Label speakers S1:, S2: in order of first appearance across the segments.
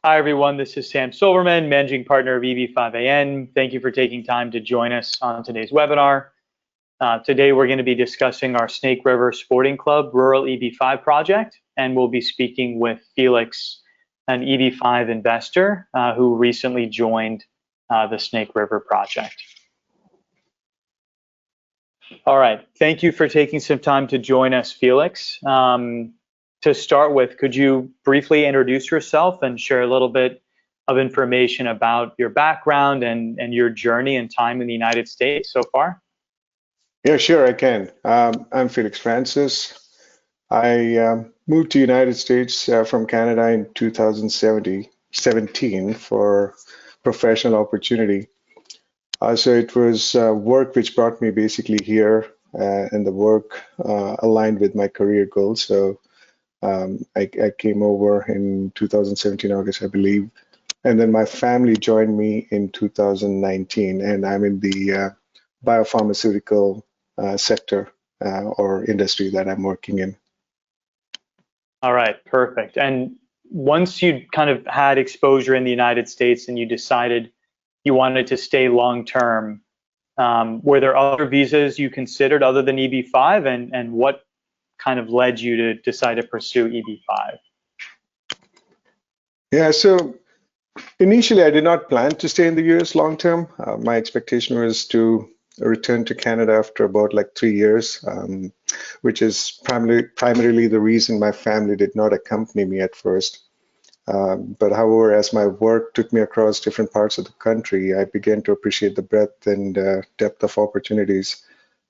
S1: Hi, everyone. This is Sam Silverman, Managing Partner of EB5AN. Thank you for taking time to join us on today's webinar. Today, we're going to be discussing our Snake River Sporting Club Rural EB5 project, and we'll be speaking with Felix, an EB5 investor who recently joined the Snake River project. All right. Thank you for taking some time to join us, Felix. To start with, could you briefly introduce yourself and share a little bit of information about your background and your journey and time in the United States so far?
S2: Yeah, sure, I can. I'm Felix Francis. I moved to United States from Canada in 2017 for professional opportunity. So it was work which brought me basically here, and the work aligned with my career goals. So I came over in 2017 August, I believe, and then my family joined me in 2019, and I'm in the biopharmaceutical sector or industry that I'm working in.
S1: All right, perfect. And once you kind of had exposure in the United States and you decided you wanted to stay long term, were there other visas you considered other than EB5, and what kind of led you to decide to pursue EB5?
S2: Yeah, so initially I did not plan to stay in the US long term. My expectation was to return to Canada after about like 3 years, which is primarily the reason my family did not accompany me at first. But however, as my work took me across different parts of the country, I began to appreciate the breadth and depth of opportunities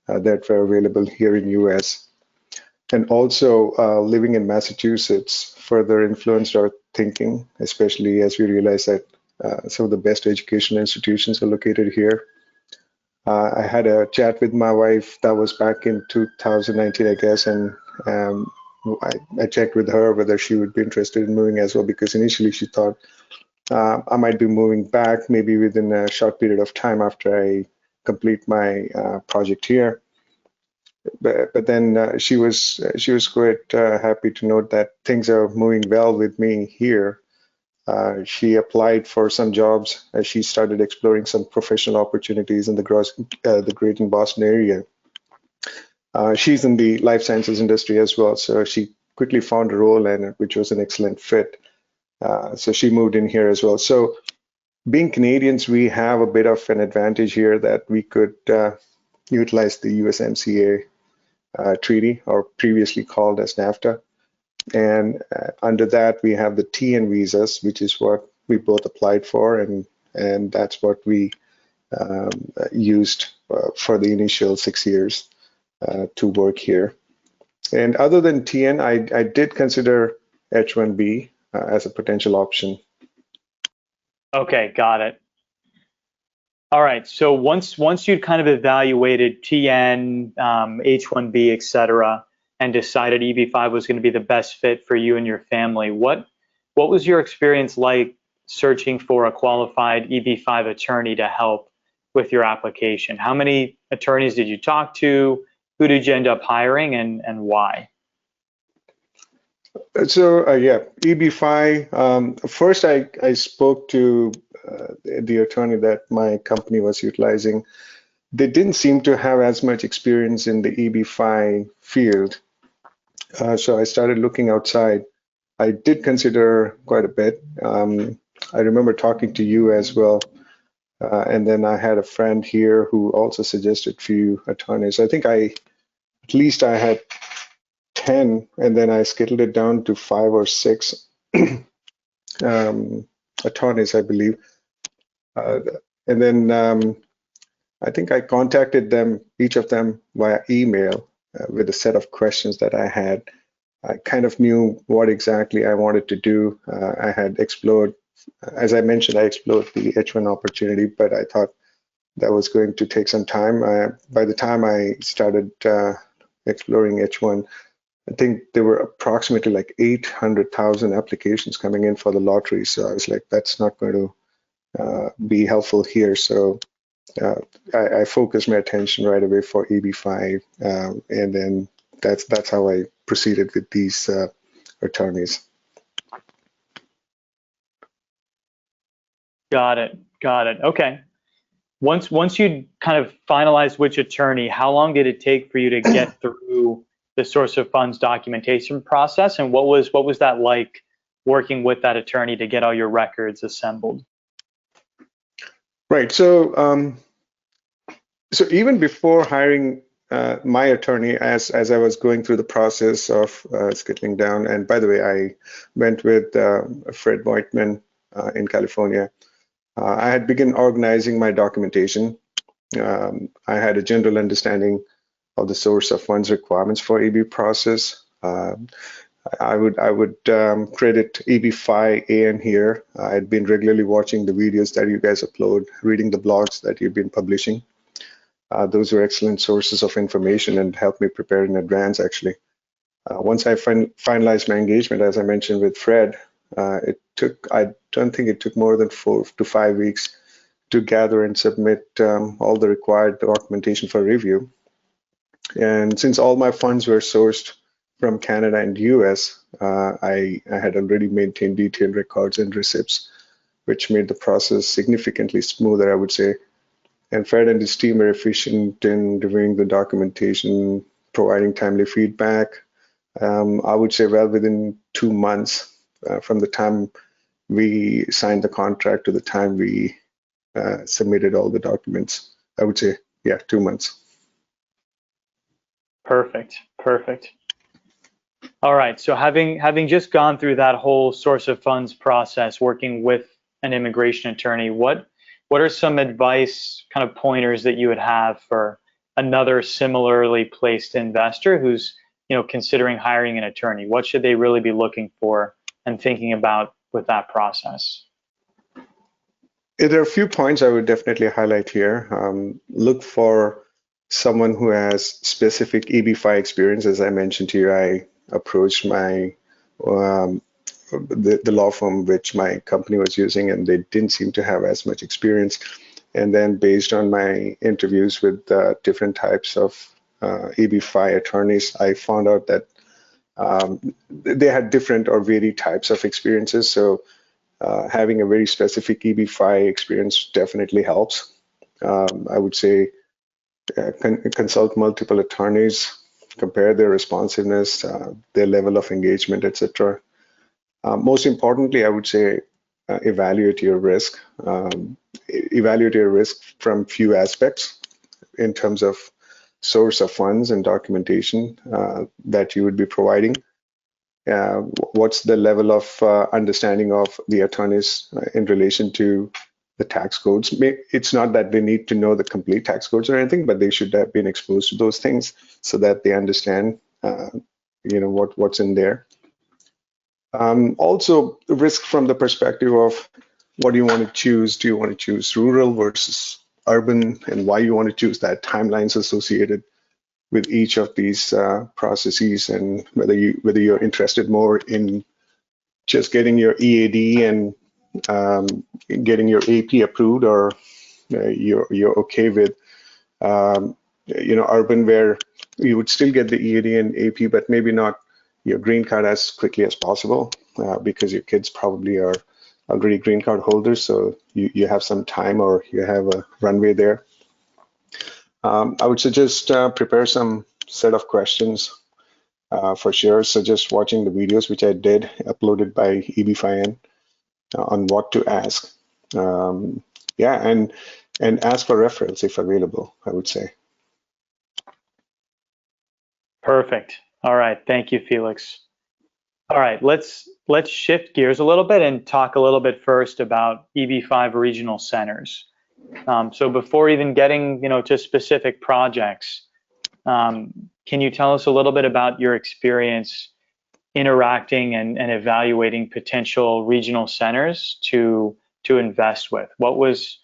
S2: that were available here in US. And also living in Massachusetts further influenced our thinking, especially as we realized that some of the best educational institutions are located here. I had a chat with my wife, that was back in 2019, I guess, and I checked with her whether she would be interested in moving as well, because initially she thought I might be moving back maybe within a short period of time after I complete my project here. But then she was quite happy to note that things are moving well with me here. She applied for some jobs as she started exploring some professional opportunities in the Greater Boston area. She's in the life sciences industry as well, so she quickly found a role which was an excellent fit. So she moved in here as well. So being Canadians, we have a bit of an advantage here that we could utilize the USMCA treaty, or previously called as NAFTA. And under that, we have the TN visas, which is what we both applied for, and that's what we used for the initial 6 years to work here. And other than TN, I did consider H-1B as a potential option.
S1: Okay, got it. All right, so once you'd kind of evaluated TN, H-1B, et cetera, and decided EB5 was going to be the best fit for you and your family, what was your experience like searching for a qualified EB5 attorney to help with your application? How many attorneys did you talk to? Who did you end up hiring, and why?
S2: So yeah, EB5. First, I spoke to the attorney that my company was utilizing. They didn't seem to have as much experience in the EB5 field. So I started looking outside. I did consider quite a bit. I remember talking to you as well. And then I had a friend here who also suggested a few attorneys. I think at least I had 10, and then I scaled it down to 5 or 6 attorneys, I believe. And then I think I contacted them, each of them via email with a set of questions that I had. I kind of knew what exactly I wanted to do. I had explored, as I mentioned, I explored the H1 opportunity, but I thought that was going to take some time. By the time I started exploring H1, I think there were approximately like 800,000 applications coming in for the lottery. So I was like, that's not going to be helpful here. So I focused my attention right away for EB5, and then that's how I proceeded with these attorneys.
S1: Got it. Got it. Okay. Once you kind of finalized which attorney, how long did it take for you to get through the source of funds documentation process, and what was that like working with that attorney to get all your records assembled?
S2: Right. So even before hiring my attorney, as I was going through the process of settling down, and by the way, I went with Fred Voigtman in California. I had begun organizing my documentation. I had a general understanding of the source of funds requirements for EB process. I would credit EB5AN here. I had been regularly watching the videos that you guys upload, reading the blogs that you've been publishing. Those were excellent sources of information and helped me prepare in advance, actually. Once I finalized my engagement, as I mentioned with Fred, I don't think it took more than 4 to 5 weeks to gather and submit all the required documentation for review. And since all my funds were sourced from Canada and US, I had already maintained detailed records and receipts, which made the process significantly smoother, I would say. And Fred and his team were efficient in reviewing the documentation, providing timely feedback. I would say well within 2 months from the time we signed the contract to the time we submitted all the documents. I would say, yeah, 2 months.
S1: Perfect. Perfect. All right. So having just gone through that whole source of funds process, working with an immigration attorney, what are some advice kind of pointers that you would have for another similarly placed investor who's, considering hiring an attorney? What should they really be looking for and thinking about with that process?
S2: There are a few points I would definitely highlight here. Look for someone who has specific EB-5 experience. As I mentioned to you, I approached my the law firm which my company was using, and they didn't seem to have as much experience. And then based on my interviews with different types of EB-5 attorneys, I found out that they had different or varied types of experiences. So having a very specific EB-5 experience definitely helps. I would say consult multiple attorneys, compare their responsiveness, their level of engagement, etc. Most importantly, I would say evaluate your risk. Evaluate your risk from few aspects in terms of source of funds and documentation that you would be providing. What's the level of understanding of the attorneys in relation to the tax codes? It's not that they need to know the complete tax codes or anything, but they should have been exposed to those things so that they understand, what's in there. Also, risk from the perspective of what do you want to choose? Do you want to choose rural versus urban, and why you want to choose that? Timelines associated with each of these processes, and whether you're interested more in just getting your EAD and getting your AP approved, or you're okay with urban, where you would still get the EAD and AP, but maybe not your green card as quickly as possible because your kids probably are already green card holders, so you have some time or you have a runway there. I would suggest prepare some set of questions for sure. Suggest watching the videos, which I did, uploaded by EB5AN, on what to ask. And ask for referrals if available, I would say.
S1: Perfect. All right. Thank you, Felix. All right, let's shift gears a little bit and talk a little bit first about EB-5 regional centers. So before even getting to specific projects, can you tell us a little bit about your experience interacting and evaluating potential regional centers to invest with? What was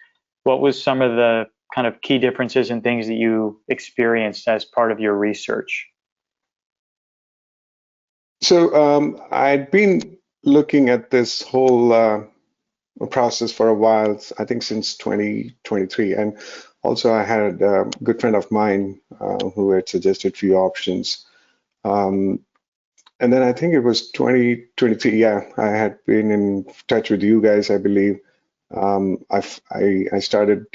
S1: some of the kind of key differences and things that you experienced as part of your research?
S2: So I'd been looking at this whole process for a while, I think since 2023. And also I had a good friend of mine who had suggested a few options. And then I think it was 2023, yeah, I had been in touch with you guys, I believe, I started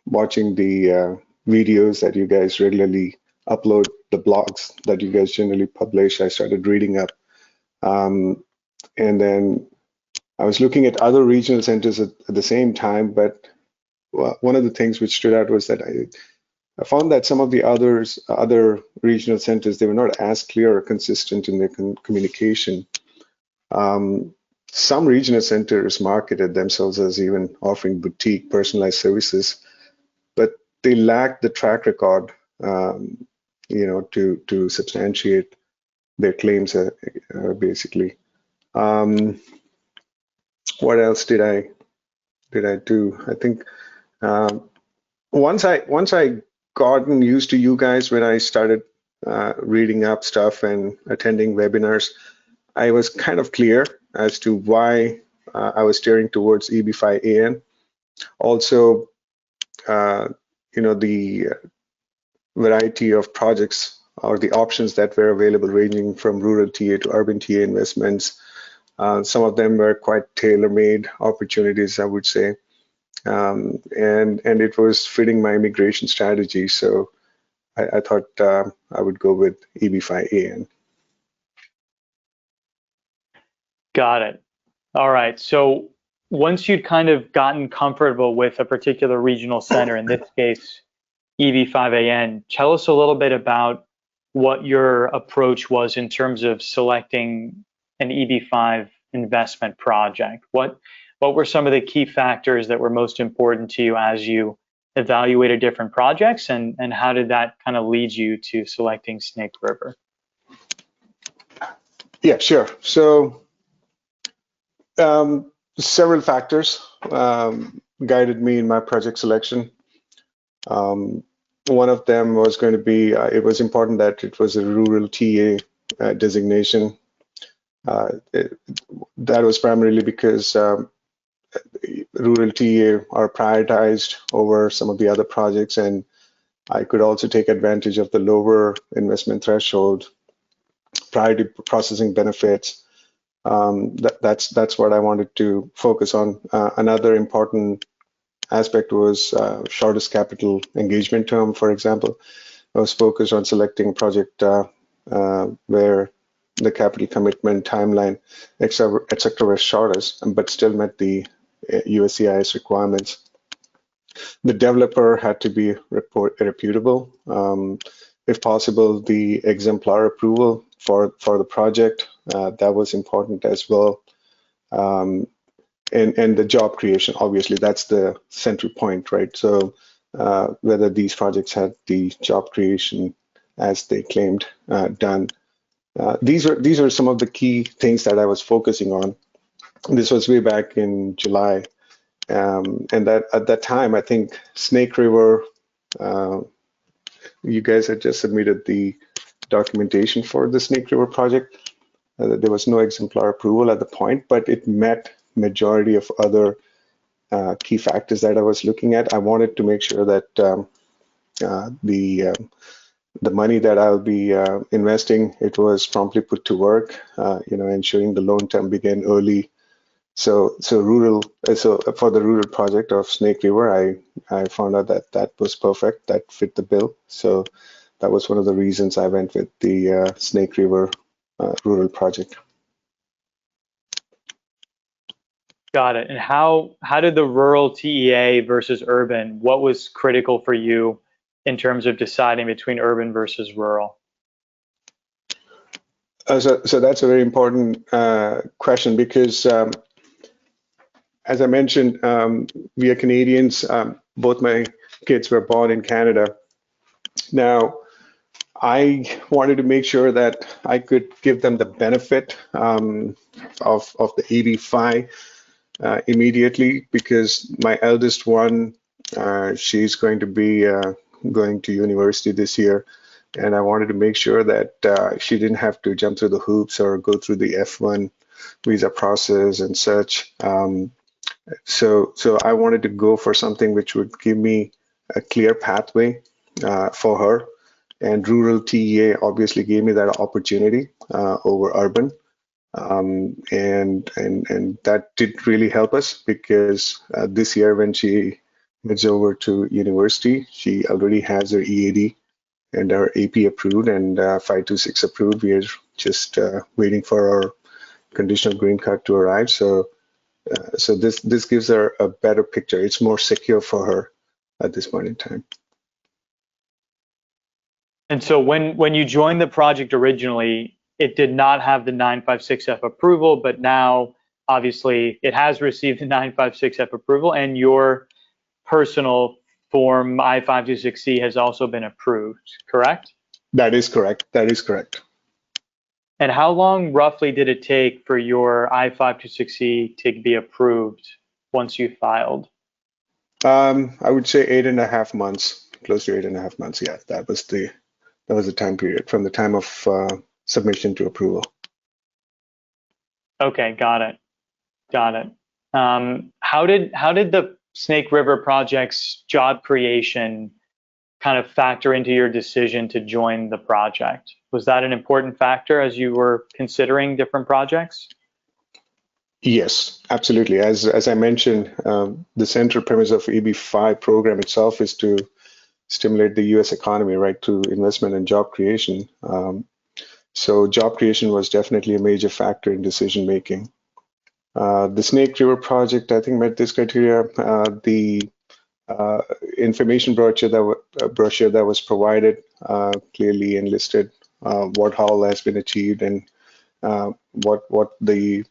S2: watching the videos that you guys regularly upload, the blogs that you guys generally publish. I started reading up, and then I was looking at other regional centers at the same time. But one of the things which stood out was that I found that some of the other regional centers, they were not as clear or consistent in their communication. Some regional centers marketed themselves as even offering boutique personalized services, but they lacked the track record, to substantiate their claims, basically. What else did I do? I think once I gotten used to you guys, when I started reading up stuff and attending webinars, I was kind of clear as to why I was steering towards EB5AN. Also, the variety of projects or the options that were available, ranging from rural TA to urban TA investments. Some of them were quite tailor-made opportunities, I would say, and it was fitting my immigration strategy. So I thought I would go with EB5AN.
S1: Got it. All right. So once you'd kind of gotten comfortable with a particular regional center, in this case, EB5AN, tell us a little bit about what your approach was in terms of selecting an EB5 investment project. What were some of the key factors that were most important to you as you evaluated different projects, and how did that kind of lead you to selecting Snake River?
S2: Yeah, sure. So several factors guided me in my project selection. One of them was going to be, it was important that it was a rural TA designation. That was primarily because rural TA are prioritized over some of the other projects, and I could also take advantage of the lower investment threshold, priority processing benefits. That's what I wanted to focus on. Another important aspect was shortest capital engagement term. For example, I was focused on selecting project where the capital commitment timeline, etc., was shortest, but still met the USCIS requirements. The developer had to be reputable. If possible, the exemplar approval for the project, that was important as well. And the job creation, obviously, that's the central point, right? So whether these projects had the job creation as they claimed done. These are some of the key things that I was focusing on. This was way back in July. And that at that time, I think Snake River, you guys had just submitted the documentation for the Snake River project. There was no exemplar approval at the point, but it met majority of other key factors that I was looking at. I wanted to make sure that the money that I'll be investing, it was promptly put to work, ensuring the loan term began early. So for the rural project of Snake River, I found out that was perfect, that fit the bill. So that was one of the reasons I went with the Snake River rural project.
S1: Got it. And how did the rural TEA versus urban, what was critical for you in terms of deciding between urban versus rural?
S2: So that's a very important question, because as I mentioned, we are Canadians. Both my kids were born in Canada. Now, I wanted to make sure that I could give them the benefit of the EB5 immediately, because my eldest one, she's going to be going to university this year, and I wanted to make sure that she didn't have to jump through the hoops or go through the F1 visa process and such. So I wanted to go for something which would give me a clear pathway for her, and rural TEA obviously gave me that opportunity over urban. and that did really help us because this year when she heads over to university, she already has her EAD and our AP approved and 526 approved. We are just waiting for our conditional green card to arrive. So this gives her a better picture. It's more secure for her at this point in time.
S1: And so when you joined the project originally, it did not have the 956F approval, but now obviously it has received the 956F approval, and your personal form I-526C has also been approved, correct?
S2: That is correct. That is correct.
S1: And how long roughly did it take for your I-526C to be approved once you filed?
S2: I would say 8.5 months, close to 8.5 months. Yeah, that was the time period from the time of submission to approval.
S1: Okay, got it. Got it. How did the Snake River project's job creation kind of factor into your decision to join the project? Was that an important factor as you were considering different projects?
S2: Yes, absolutely. As I mentioned, the central premise of EB-5 program itself is to stimulate the U.S. economy, right, through investment and job creation. So job creation was definitely a major factor in decision making. The Snake River project, I think, met this criteria. The information brochure that was provided clearly enlisted what all has been achieved and what the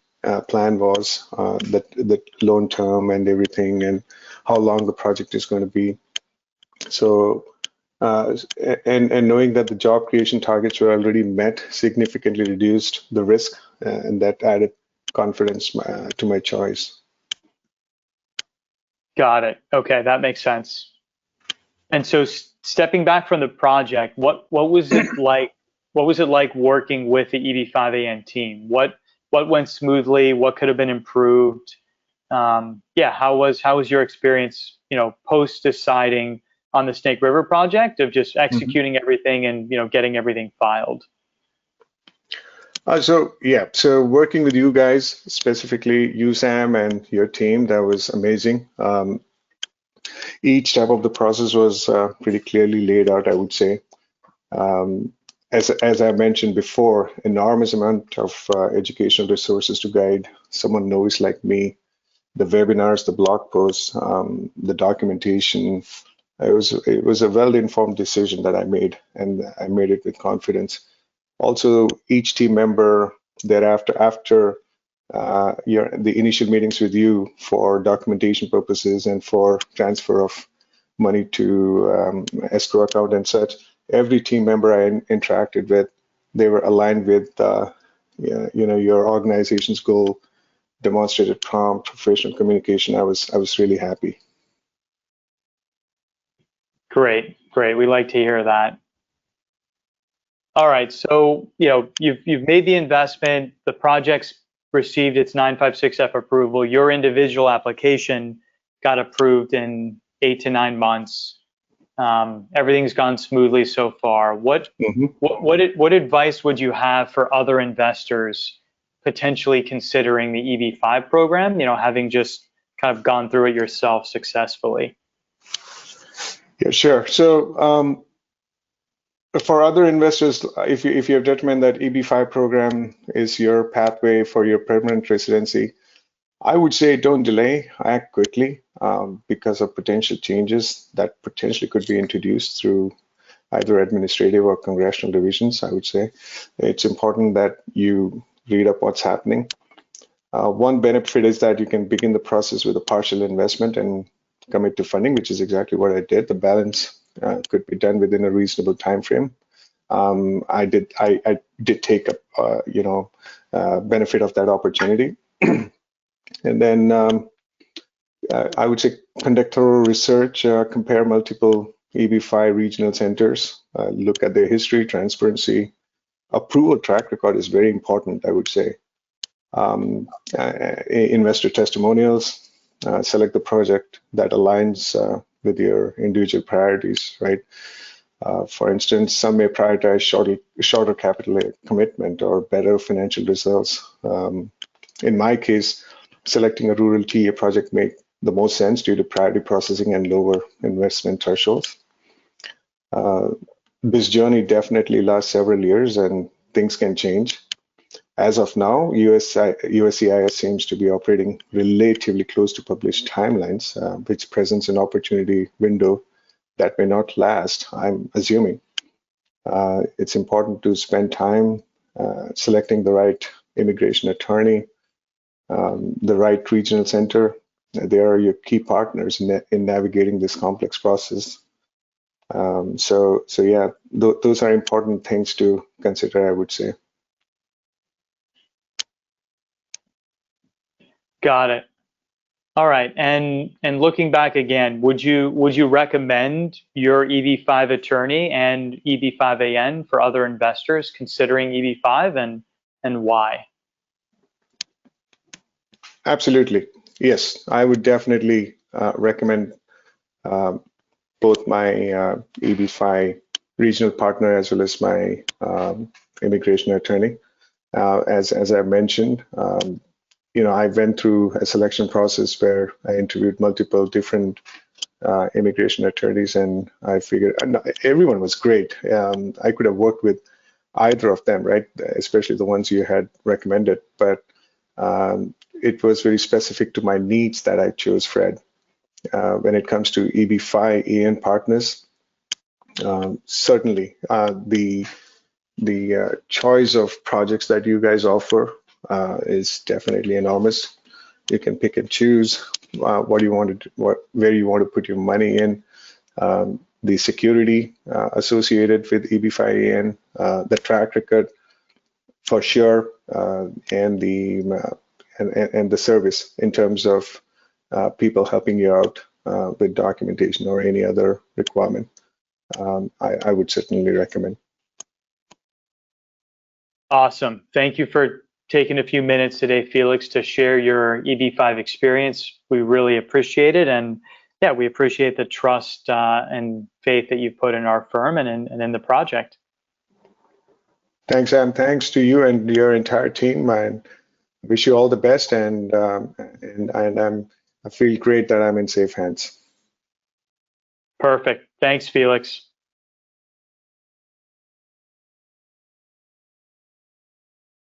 S2: plan was, the loan term and everything, and how long the project is going to be. So, and knowing that the job creation targets were already met, significantly reduced the risk, and that added confidence to my choice.
S1: Got it. Okay, that makes sense. And so, stepping back from the project, what was it like? What was it like working with the EB5AN team? What went smoothly? What could have been improved? Yeah, how was your experience? Post deciding on the Snake River project of just executing everything and getting everything filed.
S2: So working with you guys, specifically you, Sam, and your team, that was amazing. Each step of the process was pretty clearly laid out, I would say. As I mentioned before, enormous amount of educational resources to guide someone novice like me. The webinars, the blog posts, the documentation. It was a well-informed decision that I made, and I made it with confidence. Also, each team member thereafter, after the initial meetings with you for documentation purposes and for transfer of money to escrow account and such, every team member I interacted with, they were aligned with your organization's goal, demonstrated prompt, professional communication. I was really happy.
S1: Great. We like to hear that. All right, so you've made the investment, the project's received its 956F approval, your individual application got approved in 8 to 9 months. Everything's gone smoothly so far. What advice would you have for other investors potentially considering the EB-5 program, having just kind of gone through it yourself successfully?
S2: Yeah, sure. So for other investors, if you have determined that EB-5 program is your pathway for your permanent residency, I would say don't delay, act quickly because of potential changes that potentially could be introduced through either administrative or congressional divisions. I would say it's important that you read up what's happening. One benefit is that you can begin the process with a partial investment and commit to funding, which is exactly what I did. The balance could be done within a reasonable time frame. I did take a benefit of that opportunity. And then I would say conduct thorough research, compare multiple EB-5 regional centers, look at their history, transparency. Approval track record is very important, I would say. Investor testimonials, select the project that aligns with your individual priorities, right? For instance, some may prioritize shorter capital commitment or better financial results. In my case, selecting a rural TA project made the most sense due to priority processing and lower investment thresholds. This journey definitely lasts several years and things can change. As of now, USCIS seems to be operating relatively close to published timelines, which presents an opportunity window that may not last, I'm assuming. It's important to spend time selecting the right immigration attorney, the right regional center. They are your key partners in navigating this complex process. So yeah, those are important things to consider, I would say.
S1: Got it. All right. And looking back again, would you recommend your EB5 attorney and EB5AN for other investors considering EB5 and why?
S2: Absolutely. Yes, I would definitely recommend both my EB5 regional partner as well as my immigration attorney. As I mentioned, I went through a selection process where I interviewed multiple different immigration attorneys, and I figured everyone was great. I could have worked with either of them, right? Especially the ones you had recommended, but it was very specific to my needs that I chose Fred. When it comes to EB5AN partners, certainly the choice of projects that you guys offer is definitely enormous. You can pick and choose what you want to, where you want to put your money in. The security associated with EB5AN, the track record for sure, and the service in terms of people helping you out with documentation or any other requirement. I would certainly recommend.
S1: Awesome. Thank you for taking a few minutes today, Felix, to share your EB5 experience. We really appreciate it. And yeah, we appreciate the trust and faith that you put in our firm and in the project.
S2: Thanks, Sam. Thanks to you and your entire team. I wish you all the best, and I feel great that I'm in safe hands.
S1: Perfect. Thanks, Felix.